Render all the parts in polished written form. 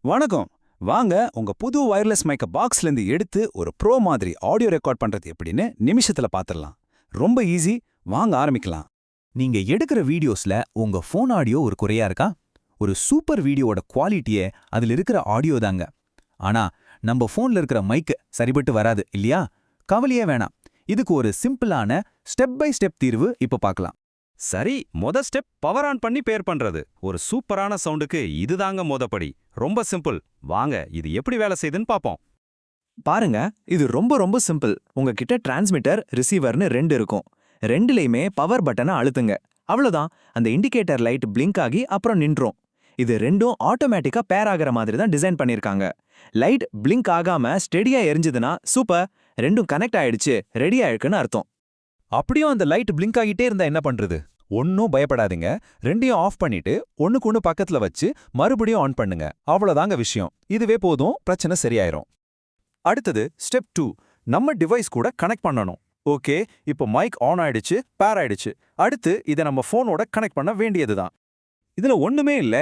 வணக்கம். வாங்க உங்க புது வயர்லெஸ் மைக்க பாக்ஸ்ல இருந்து எடுத்து ஒரு ப்ரோ மாதிரி ஆடியோ ரெக்கார்ட் பண்றது எப்படின்னு நிமிஷத்துல பாத்துடலாம். ரொம்ப ஈஸி. வாங்க ஆரம்பிக்கலாம். நீங்க எடுக்கிற வீடியோஸ்ல உங்க ஃபோன் ஆடியோ ஒரு குறையா இருக்கா? ஒரு சூப்பர் வீடியோவோட குவாலிட்டியே அதுல இருக்கிற ஆடியோ தாங்க. ஆனா நம்ம ஃபோன்ல இருக்கிற மைக் சரிபட்டு வராது இல்லையா? கவலையே வேணாம். இதுக்கு ஒரு சிம்பிளான ஸ்டெப் பை ஸ்டெப் தீர்வு இப்ப பார்க்கலாம். சரி, ஸ்டெப் பவர் ஆன் பண்ணி பேர் பண்றது. ஒரு சூப்பரான சவுண்டுக்கு இதுதாங்க மொதப்படி. ரொம்ப சிம்பிள். வாங்க இது எப்படி வேலை செய்யுதுன்னு பாப்போம். பாருங்க, இது ரொம்ப சிம்பிள். உங்ககிட்ட டிரான்ஸ்மிட்டர், ரிசீவர்னு ரெண்டு இருக்கும். ரெண்டுலயுமே பவர் பட்டனை அழுத்துங்க. அவ்வளவுதான். அந்த இண்டிகேட்டர் லைட் பிளிங்க் ஆகி அப்புறம் நின்றும். இது ரெண்டும் ஆட்டோமேட்டிக்கா பேர் ஆகிற மாதிரி தான் டிசைன் பண்ணிருக்காங்க. லைட் பிளிங்க் ஆகாம ஸ்டெடியா எரிஞ்சதுன்னா சூப்பர், ரெண்டும் கனெக்ட் ஆயிடுச்சு, ரெடி ஆயிடுக்குன்னு அர்த்தம். அப்படியும் அந்த லைட் பிளிங்க் ஆகிட்டே இருந்தா என்ன பண்றது? ஒன்னும் பயப்படாதீங்க. ரெண்டையும் ஆஃப் பண்ணிட்டு ஒண்ணுக்கு ஒண்ணு பக்கத்துல வச்சு மறுபடியும் ஆன் பண்ணுங்க. அவ்வளவுதாங்க விஷயம். இதுவே போதும், பிரச்சனை சரியாயிரும். அடுத்தது ஸ்டெப் 2. நம்ம டிவைஸ் கூட கனெக்ட் பண்ணணும். ஓகே, இப்போ மைக் ஆன் ஆயிடுச்சு, பேர் ஆயிடுச்சு. அடுத்து இதை நம்ம ஃபோனோட கனெக்ட் பண்ண வேண்டியதுதான். இதுல ஒண்ணுமே இல்ல.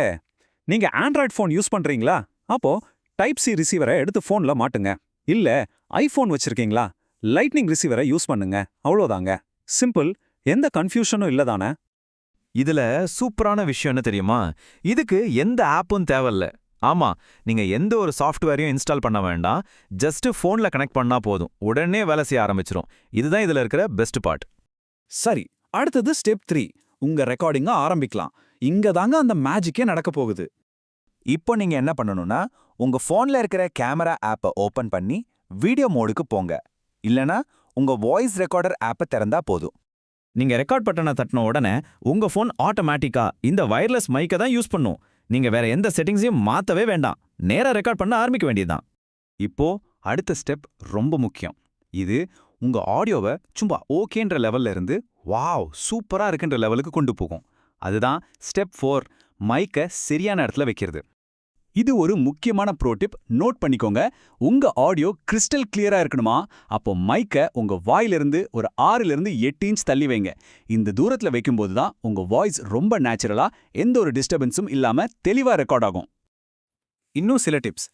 நீங்க ஆண்ட்ராய்ட் ஃபோன் யூஸ் பண்றீங்களா? அப்போ டைப் சி ரிசீவரை எடுத்து ஃபோன்ல மாட்டுங்க. இல்ல ஐபோன் வச்சிருக்கீங்களா? லைட்னிங் ரிசீவரை யூஸ் பண்ணுங்க. அவ்வளோதாங்க. சிம்பிள். எந்த கன்ஃபியூஷனும் இல்லதானே? இதுல சூப்பரான விஷயம் என்ன தெரியுமா? இதுக்கு எந்த ஆப்பும் தேவையில்ல. ஆமா, நீங்க எந்த ஒரு சாஃப்ட்வேரையும் இன்ஸ்டால் பண்ண வேண்டாம். ஜஸ்ட் ஃபோன்ல கனெக்ட் பண்ணா போதும், உடனே வேலை செய்ய ஆரம்பிச்சிரும். இதுதான் இதுல இருக்கிற பெஸ்ட் பார்ட். சரி, அடுத்தது ஸ்டெப் 3. உங்க ரெக்கார்டிங்க ஆரம்பிக்கலாம். இங்க தாங்க அந்த மேஜிக்கே நடக்க போகுது. இப்போ நீங்க என்ன பண்ணணும்னா, உங்க ஃபோன்ல இருக்கிற கேமரா ஆப்பை ஓபன் பண்ணி வீடியோ மோடுக்கு போங்க. இல்லனா உங்க வாய்ஸ் ரெக்கார்டர் ஆப்பை திறந்தா போதும். நீங்க ரெக்கார்ட் பட்டனை தட்டின உடனே உங்க ஃபோன் ஆட்டோமேட்டிக்கா இந்த வயர்லெஸ் மைக்கை தான் யூஸ் பண்ணும். நீங்க வேற எந்த செட்டிங்ஸையும் மாத்தவே வேண்டாம். நேரா ரெக்கார்ட் பண்ண ஆரம்பிக்க வேண்டியதுதான். இப்போ அடுத்த ஸ்டெப் ரொம்ப முக்கியம். இது உங்க ஆடியோவை சும்மா ஓகேன்ற லெவல்ல இருந்து வாவ் சூப்பரா இருக்குன்ற லெவலுக்கு கொண்டு போகும். அதுதான் ஸ்டெப் 4. மைக்கை சரியான இடத்துல வைக்கிறது. இது ஒரு முக்கியமான ப்ரோ டிப். நோட் பண்ணிக்கோங்க. உங்க ஆடியோ கிறிஸ்டல் கிளியரா இருக்கணுமா? அப்போ மைக்கை உங்க வாயிலிருந்து ஒரு 6லிருந்து 8 இன்ச் தள்ளி வைங்க. இந்த தூரத்துல வைக்கும்போது தான் உங்க வாய்ஸ் ரொம்ப நேச்சுரலா, எந்த ஒரு டிஸ்டர்பன்ஸும் இல்லாம தெளிவா ரெக்கார்ட் ஆகும். இன்னும் சில டிப்ஸ்.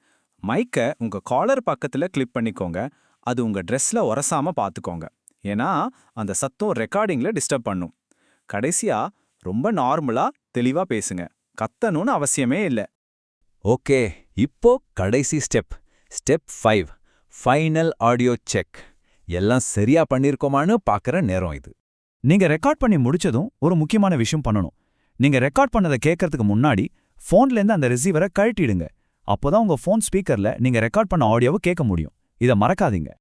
மைக்கை உங்க காலர் பக்கத்துல கிளிப் பண்ணிக்கோங்க. அது உங்க ட்ரெஸ்ல உரசாம பார்த்துக்கோங்க. ஏன்னா அந்த சத்தம் ரெக்கார்டிங்ல டிஸ்டர்ப் பண்ணும். கடைசியா ரொம்ப நார்மலா தெளிவா பேசுங்க. கத்தணும்னு அவசியமே இல்ல. ஓகே, இப்போ கடைசி step. Step 5. Final audio check. எல்லாம் சரியா பண்ணிருக்கோமான்னு பார்க்குற நேரம் இது. நீங்க ரெக்கார்ட் பண்ணி முடிச்சதும் ஒரு முக்கியமான விஷயம் பண்ணணும். நீங்க ரெக்கார்ட் பண்ணதை கேட்கறதுக்கு முன்னாடி ஃபோன்ல இருந்து அந்த ரிசீவரை கழட்டிடுங்க. அப்போதான் உங்க ஃபோன் ஸ்பீக்கர்ல நீங்க ரெக்கார்ட் பண்ண ஆடியோவை கேட்க முடியும். இதை மறக்காதீங்க.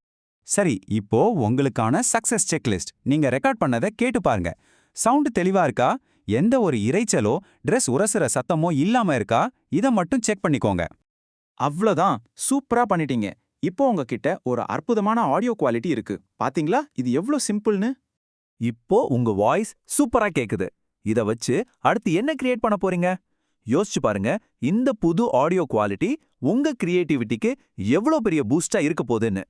சரி, இப்போ உங்களுக்கான சக்சஸ் செக்லிஸ்ட். நீங்க ரெக்கார்ட் பண்ணதை கேட்டு பாருங்க. சவுண்ட் தெளிவா இருக்கா? எந்த ஒரு இரைச்சலோ ட்ரெஸ் உரசுற சத்தமோ இல்லாம இருக்கா? இதை மட்டும் செக் பண்ணிக்கோங்க. அவ்வளோதான், சூப்பரா பண்ணிட்டீங்க. இப்போ உங்ககிட்ட ஒரு அற்புதமான ஆடியோ குவாலிட்டி இருக்கு. பாத்தீங்களா இது எவ்ளோ சிம்பிள்னு? இப்போ உங்க வாய்ஸ் சூப்பரா கேக்குது. இத வச்சு அடுத்து என்ன கிரியேட் பண்ண போறீங்க? யோசிச்சு பாருங்க. இந்த புது ஆடியோ குவாலிட்டி உங்க கிரியேட்டிவிட்டிக்கு எவ்வளவு பெரிய பூஸ்டா இருக்க போகுதுன்னு.